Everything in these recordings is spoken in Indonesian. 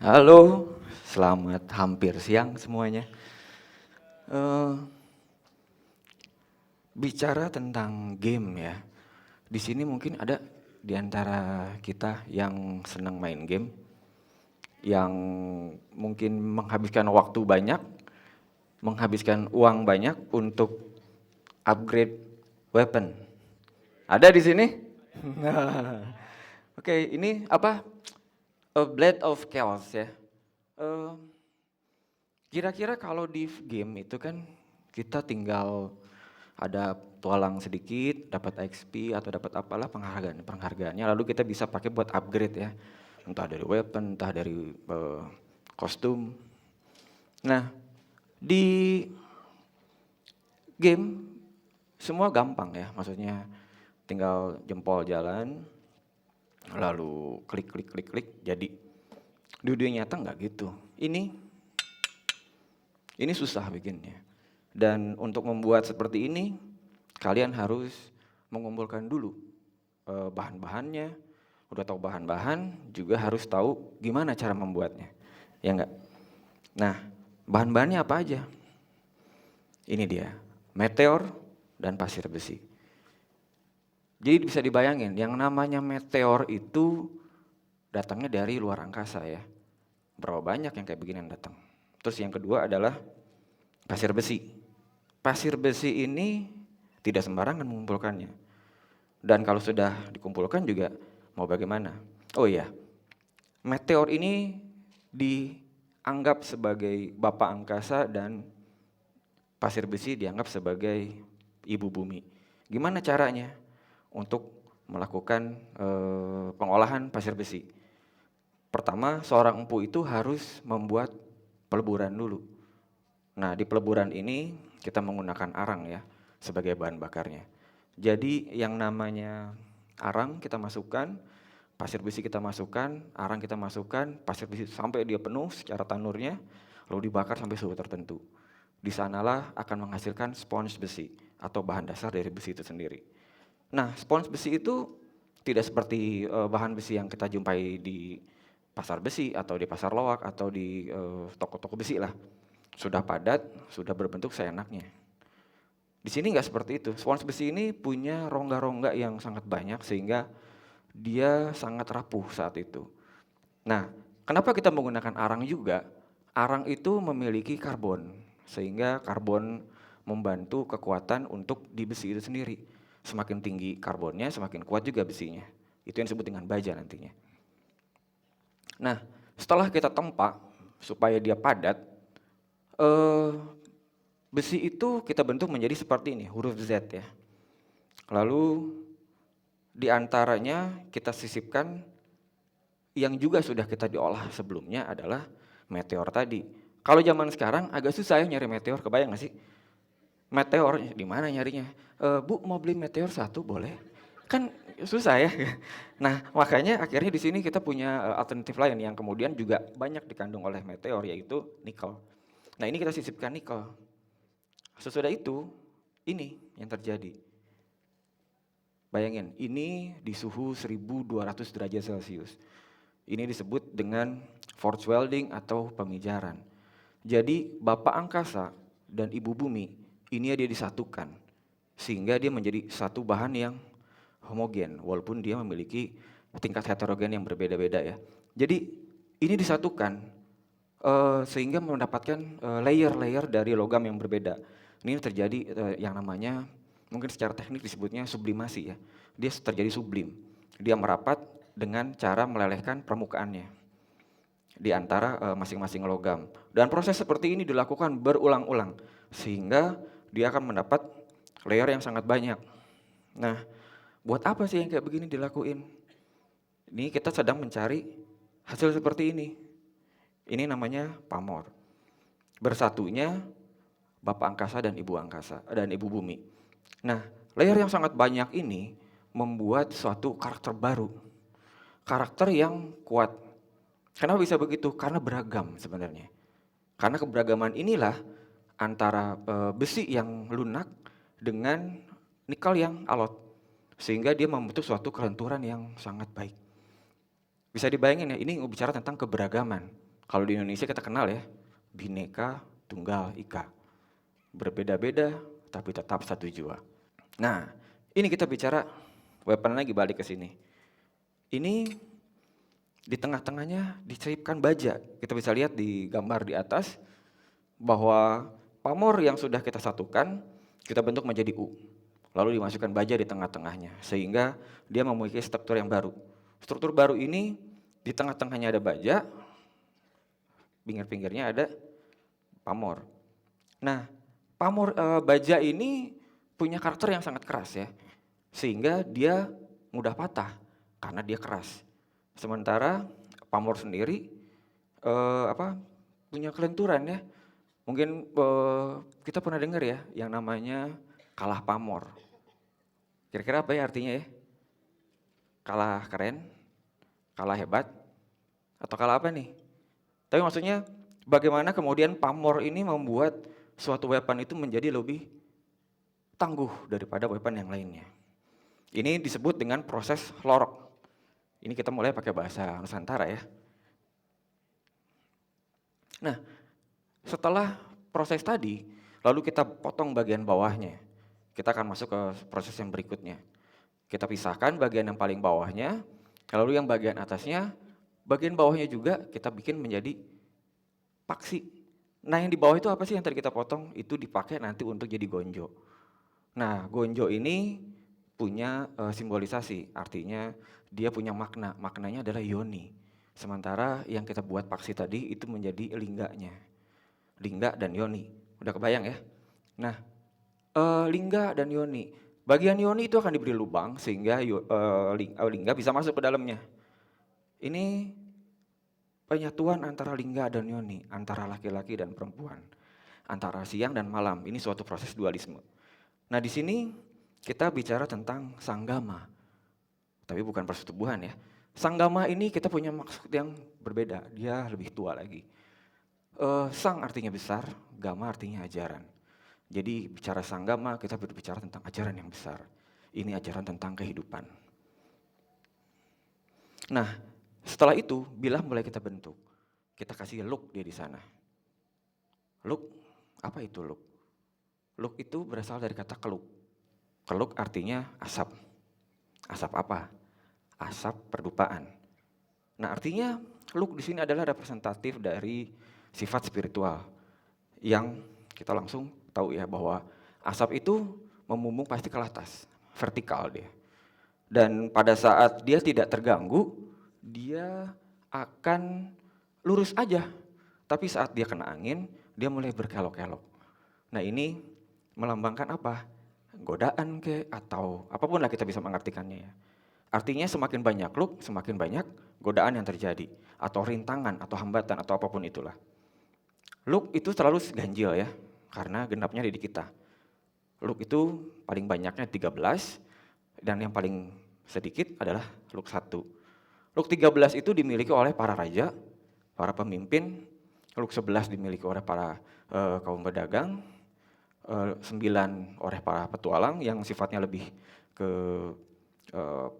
Halo, selamat hampir siang semuanya. Eh, Bicara tentang game ya, di sini mungkin ada di antara kita yang senang main game, yang mungkin menghabiskan waktu banyak, menghabiskan uang banyak untuk upgrade weapon. Ada di sini? Oke, ini apa? A Blade of Chaos ya. Eh, Kira-kira kalau di game itu kan kita tinggal ada tualang sedikit, dapat XP atau dapat apalah penghargaannya, lalu kita bisa pakai buat upgrade ya, entah dari weapon, entah dari kostum. Nah, di game semua gampang ya, maksudnya tinggal jempol jalan, lalu klik klik klik klik jadi. Di dunia nyata nggak gitu. Ini susah bikinnya. Dan untuk membuat seperti ini, kalian harus mengumpulkan dulu bahan-bahannya. Udah tahu bahan-bahan, juga harus tahu gimana cara membuatnya. Ya enggak? Nah, bahan-bahannya apa aja? Ini dia, meteor dan pasir besi. Jadi bisa dibayangin, yang namanya meteor itu datangnya dari luar angkasa ya. Berapa banyak yang kayak begini yang datang. Terus yang kedua adalah pasir besi. Pasir besi ini tidak sembarangan mengumpulkannya. Dan kalau sudah dikumpulkan juga mau bagaimana? Oh iya, meteor ini dianggap sebagai bapak angkasa dan pasir besi dianggap sebagai ibu bumi. Gimana caranya untuk melakukan pengolahan pasir besi? Pertama, seorang empu itu harus membuat peleburan dulu. Nah, di peleburan ini kita menggunakan arang ya sebagai bahan bakarnya. Jadi yang namanya arang kita masukkan, pasir besi kita masukkan, arang kita masukkan, pasir besi sampai dia penuh secara tanurnya, lalu dibakar sampai suhu tertentu. Di sanalah akan menghasilkan spons besi atau bahan dasar dari besi itu sendiri. Nah, spons besi itu tidak seperti bahan besi yang kita jumpai di pasar besi atau di pasar loak atau di toko-toko besi lah. Sudah padat, sudah berbentuk seenaknya. Di sini nggak seperti itu. Spons besi ini punya rongga-rongga yang sangat banyak sehingga dia sangat rapuh saat itu. Nah, kenapa kita menggunakan arang juga? Arang itu memiliki karbon, sehingga karbon membantu kekuatan untuk di besi itu sendiri. Semakin tinggi karbonnya, semakin kuat juga besinya. Itu yang disebut dengan baja nantinya. Nah, setelah kita tempa supaya dia padat, eh, besi itu kita bentuk menjadi seperti ini, huruf Z ya. Lalu di antaranya kita sisipkan yang juga sudah kita diolah sebelumnya adalah meteor tadi. Kalau zaman sekarang agak susah ya nyari meteor, kebayang nggak sih? Meteor di mana nyarinya? Bu mau beli meteor satu boleh? Kan susah ya. Nah makanya akhirnya di sini kita punya alternatif lain yang kemudian juga banyak dikandung oleh meteor yaitu nikel. Nah ini kita sisipkan nikel. Sesudah itu ini yang terjadi. Bayangin, ini di suhu 1200 derajat Celcius. Ini disebut dengan force welding atau pemijaran. Jadi Bapak Angkasa dan Ibu Bumi ini dia disatukan sehingga dia menjadi satu bahan yang homogen walaupun dia memiliki tingkat heterogen yang berbeda-beda ya. Jadi ini disatukan sehingga mendapatkan layer-layer dari logam yang berbeda. Ini terjadi yang namanya mungkin secara teknik disebutnya sublimasi ya. Dia terjadi sublim. Dia merapat dengan cara melelehkan permukaannya di antara masing-masing logam. Dan proses seperti ini dilakukan berulang-ulang sehingga dia akan mendapat layer yang sangat banyak. Nah, buat apa sih yang kayak begini dilakuin? Ini kita sedang mencari hasil seperti ini. Ini namanya pamor. Bersatunya Bapak Angkasa dan Ibu Angkasa dan Ibu Bumi. Nah, layer yang sangat banyak ini membuat suatu karakter baru. Karakter yang kuat. Kenapa bisa begitu? Karena beragam sebenarnya. Karena keberagaman inilah antara besi yang lunak dengan nikel yang alot. Sehingga dia membentuk suatu kelenturan yang sangat baik. Bisa dibayangin ya, ini bicara tentang keberagaman. Kalau di Indonesia kita kenal ya, Bhinneka Tunggal Ika. Berbeda-beda tapi tetap satu jua. Nah, ini kita bicara weapon lagi, balik ke sini. Ini di tengah-tengahnya diselipkan baja. Kita bisa lihat di gambar di atas bahwa pamor yang sudah kita satukan, kita bentuk menjadi U. Lalu dimasukkan baja di tengah-tengahnya, sehingga dia memiliki struktur yang baru. Struktur baru ini di tengah-tengahnya ada baja, pinggir-pinggirnya ada pamor. Nah, baja ini punya karakter yang sangat keras ya, sehingga dia mudah patah karena dia keras. Sementara pamor sendiri punya kelenturan ya. Mungkin kita pernah dengar ya yang namanya kalah pamor. Kira-kira apa ya artinya ya? Kalah keren, kalah hebat, atau kalah apa nih? Tapi maksudnya bagaimana kemudian pamor ini membuat suatu weapon itu menjadi lebih tangguh daripada weapon yang lainnya. Ini disebut dengan proses lorok. Ini kita mulai pakai bahasa Nusantara ya. Nah, setelah proses tadi, lalu kita potong bagian bawahnya. Kita akan masuk ke proses yang berikutnya. Kita pisahkan bagian yang paling bawahnya, lalu yang bagian atasnya, bagian bawahnya juga kita bikin menjadi paksi. Nah, yang di bawah itu apa sih yang tadi kita potong? Itu dipakai nanti untuk jadi gonjo. Nah, gonjo ini punya simbolisasi, artinya dia punya makna. Maknanya adalah yoni. Sementara yang kita buat paksi tadi itu menjadi lingganya. Lingga dan yoni. Udah kebayang ya? Nah, lingga dan yoni. Bagian yoni itu akan diberi lubang sehingga lingga bisa masuk ke dalamnya. Ini penyatuan antara lingga dan yoni, antara laki-laki dan perempuan, antara siang dan malam. Ini suatu proses dualisme. Nah, di sini kita bicara tentang sanggama, tapi bukan persetubuhan ya. Sanggama ini kita punya maksud yang berbeda, dia lebih tua lagi. Sang artinya besar, gama artinya ajaran. Jadi bicara sanggama kita berbicara tentang ajaran yang besar. Ini ajaran tentang kehidupan. Nah, setelah itu bila mulai kita bentuk, kita kasih look dia di sana. Look, apa itu look? Look itu berasal dari kata keluk. Keluk artinya asap. Asap apa? Asap perdupaan. Nah, artinya look di sini adalah representatif dari sifat spiritual yang kita langsung tahu ya bahwa asap itu membumbung pasti ke atas, vertikal dia. Dan pada saat dia tidak terganggu, dia akan lurus aja. Tapi saat dia kena angin, dia mulai berkelok-kelok. Nah, ini melambangkan apa? Godaan ke atau apapun lah kita bisa mengartikannya ya. Artinya semakin banyak look, semakin banyak godaan yang terjadi. Atau rintangan, atau hambatan, atau apapun itulah. Look itu selalu ganjil ya, karena genapnya ada di kita. Look itu paling banyaknya 13, dan yang paling sedikit adalah look 1. Look 13 itu dimiliki oleh para raja, para pemimpin. Look 11 dimiliki oleh para kaum pedagang. 9 oleh para petualang yang sifatnya lebih ke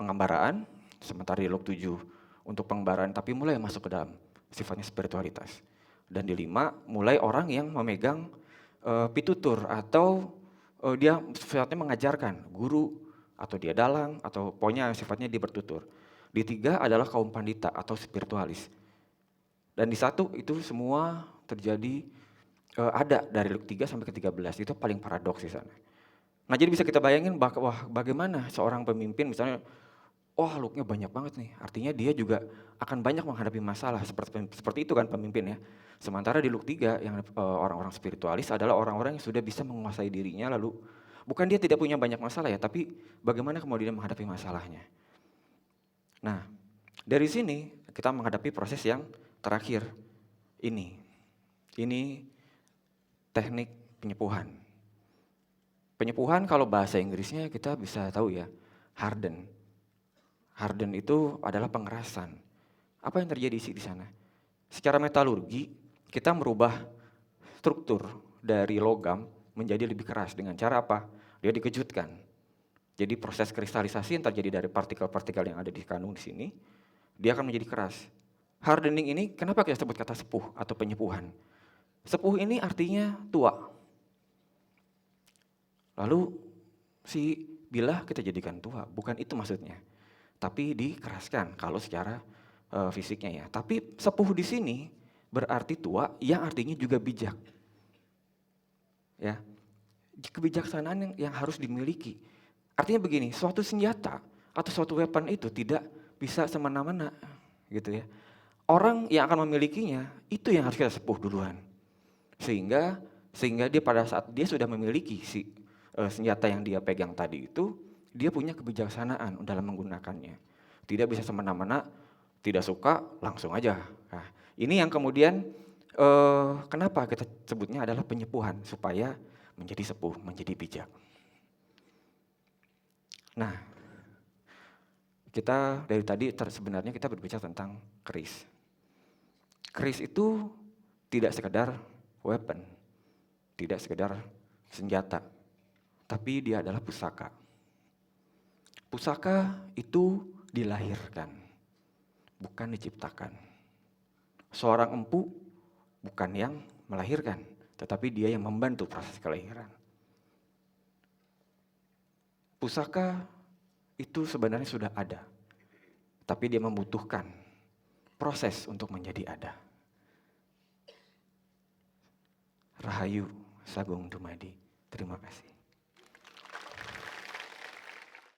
pengembaraan. Sementara di look 7 untuk pengembaraan tapi mulai masuk ke dalam sifatnya spiritualitas. Dan di 5 mulai orang yang memegang pitutur atau dia sifatnya mengajarkan, guru atau dia dalang atau pokoknya sifatnya dia bertutur. Di 3 adalah kaum pandita atau spiritualis. Dan di 1 itu semua terjadi ada dari look 3 sampai ke 13. Itu paling paradoks di sana. Nah, jadi bisa kita bayangin wah bagaimana seorang pemimpin misalnya looknya banyak banget nih. Artinya dia juga akan banyak menghadapi masalah seperti itu kan pemimpin ya. Sementara di look 3 yang orang-orang spiritualis adalah orang-orang yang sudah bisa menguasai dirinya lalu bukan dia tidak punya banyak masalah ya, tapi bagaimana kemudian menghadapi masalahnya. Nah, dari sini kita menghadapi proses yang terakhir. Ini teknik penyepuhan. Penyepuhan kalau bahasa Inggrisnya kita bisa tahu ya, harden. Harden itu adalah pengerasan. Apa yang terjadi di sana? Secara metalurgi, kita merubah struktur dari logam menjadi lebih keras dengan cara apa? Dia dikejutkan. Jadi proses kristalisasi yang terjadi dari partikel-partikel yang ada di kandung di sini, dia akan menjadi keras. Hardening ini kenapa kita sebut kata sepuh atau penyepuhan? Sepuh ini artinya tua. Lalu si Bilha kita jadikan tua, bukan itu maksudnya. Tapi dikeraskan kalau secara fisiknya ya. Tapi sepuh di sini berarti tua yang artinya juga bijak. Ya. Kebijaksanaan yang harus dimiliki. Artinya begini, suatu senjata atau suatu weapon itu tidak bisa semena-mena gitu ya. Orang yang akan memilikinya itu yang harus kita sepuh duluan. Sehingga dia pada saat dia sudah memiliki senjata yang dia pegang tadi itu, dia punya kebijaksanaan dalam menggunakannya. Tidak bisa semena-mena, tidak suka langsung aja. Nah, ini yang kemudian kenapa kita sebutnya adalah penyepuhan, supaya menjadi sepuh, menjadi bijak. Nah, kita dari tadi sebenarnya kita berbicara tentang keris. Keris itu tidak sekedar weapon, tidak sekedar senjata, tapi dia adalah pusaka. Pusaka itu dilahirkan, bukan diciptakan. Seorang empu bukan yang melahirkan, tetapi dia yang membantu proses kelahiran. Pusaka itu sebenarnya sudah ada, tapi dia membutuhkan proses untuk menjadi ada. Rahayu Sagung Dumadi. Terima kasih.